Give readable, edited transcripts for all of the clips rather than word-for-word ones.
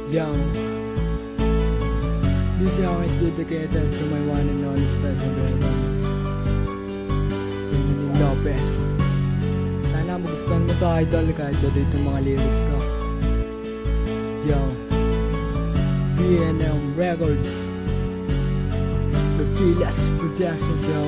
Young. This song is dedicated to my one and only special brother, Benjamin Lopez. Sana magustuhan mo to, idol, kahit ba ito yung mga lyrics ko. Yo, B&M Records, Loquilas Productions, yo.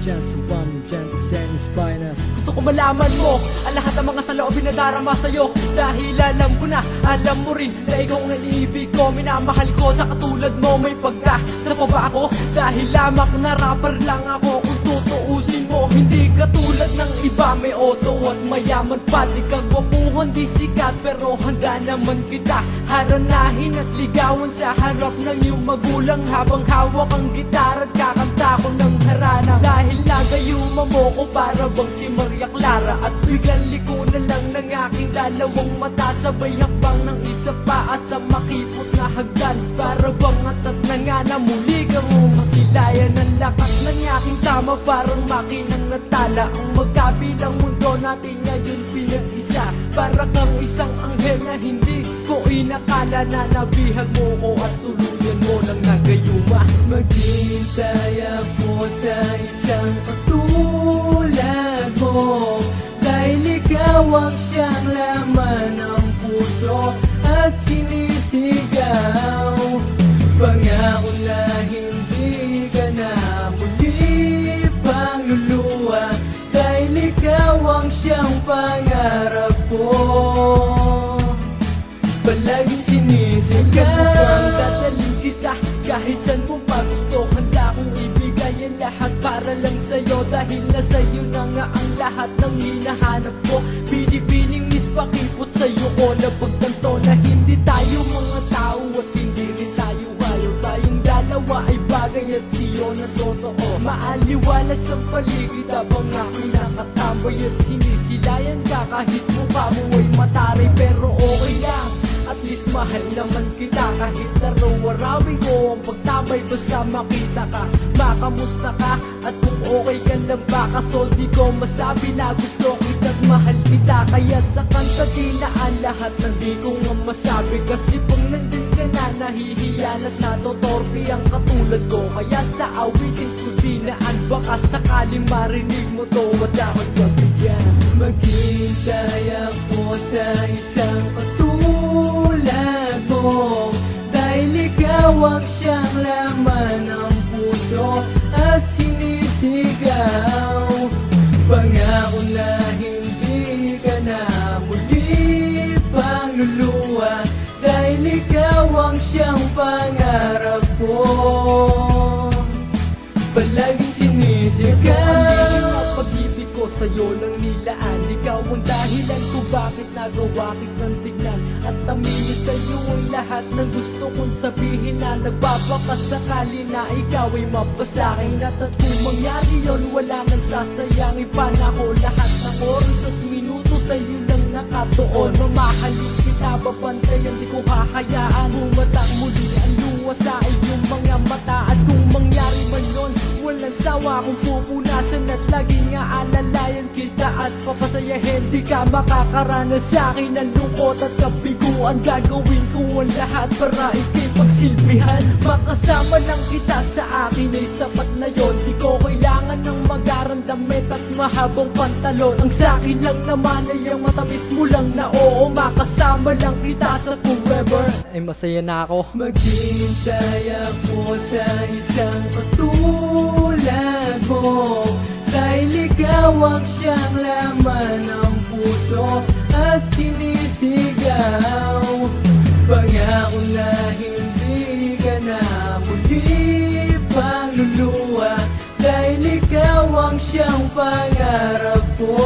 Chance of one, chance to send spinal. Gusto ko malaman mo ang lahat ng mga saloobin na darama sa'yo, dahil alam ko na, alam mo rin na ikaw ang iniibig ko, minamahal ko. Sa katulad mo may pagka sa pa ako, dahil lamang na rapper lang ako. Kung tutuusin mo, hindi katulad ng iba, may auto at mayaman pa. Di kagwapuhan, di sikat, pero handa naman kita haranahin at ligawan sa harap ng iyong magulang, habang hawak ang gitar at kakanta ko ng harana. Dahil nagayuma mo ko para bang si Maria Clara, at biglang liko na lang ng aking dalawang mata, sabay hakbang ng isa pa sa makipot na hagdan. Para bang atat na nga na muli kang masilayan ang lakas ng aking tama, parang makinang natala. Ang magkabilang mundo natin ngayon pinag-isa, para kang isang anghel na hindi ko inakala na nabihag mo ko at tuluyan mo ng nagayuma. Maghintay ako sa isang katulad mo, dahil ikaw ang siyang laman ng puso at sinisigaw. Pangako na hindi ka na muli pangluluwa, dahil ikaw ang siyang pangarap ko. Palagi sinisigaw, Dadalhin kita kahit saan mo pa gusto, handa kong ibigay ang lahat para lang sa'yo, dahil na sa'yo na nga ang lahat ng hinahanap ko. Binibining miss pakipot sa'yo ko na pagtanto na hindi tayo mga tao at hindi rin tayo ayaw. Tayong dalawa ay bagay at diyon na totoo. Maaliwalas ang paligid habang ako'y nakatambay at sinisilayan ka kahit mukha mo ay mataray, pero okay lang. At least mahal naman kita kahit araw-arawin ko ang pagtabay, basta makita ka, makamusta ka, at kung okay ka lang ba. Kaso di ko masabi na gusto kita at mahal kita, kaya sa kanta di na ang lahat ng di ko nga masabi. Kasi pag nandun ka na, nahihiyan at natotorpi ang katulad ko, kaya sa awitin ko di naan, baka sakaling marinig mo to at ako'y pabigyan. maghintay ako sa isang katulad mo, dahil ikaw ang siyang laman ng puso at sinisigaw. Pangako na hindi ka na muli pangluluwa, dahil ikaw ang siyang pangarap ko. Palagi sinisigaw, pag-ibig ko sa'yo lang nilaan, ikaw ang dahilan kung bakit nagawa kitang tignan, at aminin sa'yo ang lahat ng gusto kong sabihin, na nagbabaka sakali na ikaw ay mapasakin. At kung mangyari yun, wala nang sasayangin pa na ko. Lahat ng oras at minuto sa'yo lang nakatuon. Mamahalin kita, babantayan, di ko hahayaan humatak muli ang luwa sa iyong mga mata. At kung mangyari man yun, walang sawa kung pupunasan at laging aalalayan kita at papasayahin. Di ka makakaranas sa akin ng lungkot at kabiguan. Gagawin ko ang lahat para ikay pagsilbihan. Makasama lang kita sa akin ay sapat na yon. Di ko kailangan ng magarang damit at mahabang pantalon. Ang sa'kin lang naman ay ang matamis mo lang na oo. Makasama lang kita sa forever, ay masaya na ako. maghintay ako sa isang katulad mo, dahil ikaw ang siyang laman ng puso at sinisigaw. Pangako na hindi ka na muli pangluluwa, dahil ikaw ang siyang pangarap ko.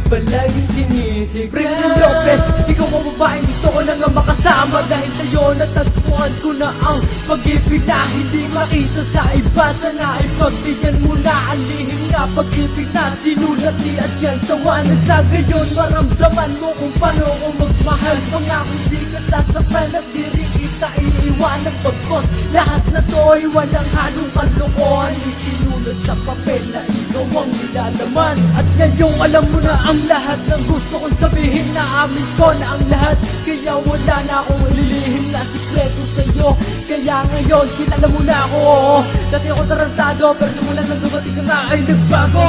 Palagi sinisigaw, Benjamin Lopez, ikaw ang babaeng gusto ko na nga makasama, dahil sa'yo natagpuan ko na ang pag-ibig na hindi makita sa iba. Sana ipagbigyan mo na ang lihim na pag-ibig na sinulat ni Adyan sa wanad. Sa gayon maramdaman mo kung paano ko magmahal. Pangako di ka sasaktan at di rin kita iiwanan, pagkos lahat na to ay walang halong kalokohan. Isinulat sa papel na ikaw ang nilalaman. At ngayong alam mo na ang lahat ng gusto kong sabihin. Na amin ko na ang lahat, kaya wala na akong ililihim na sikreto sa'yo. Kaya ngayon kilala mo na ako. Dati ako tarantado, pero simula nang dumating ka na ay nagbago.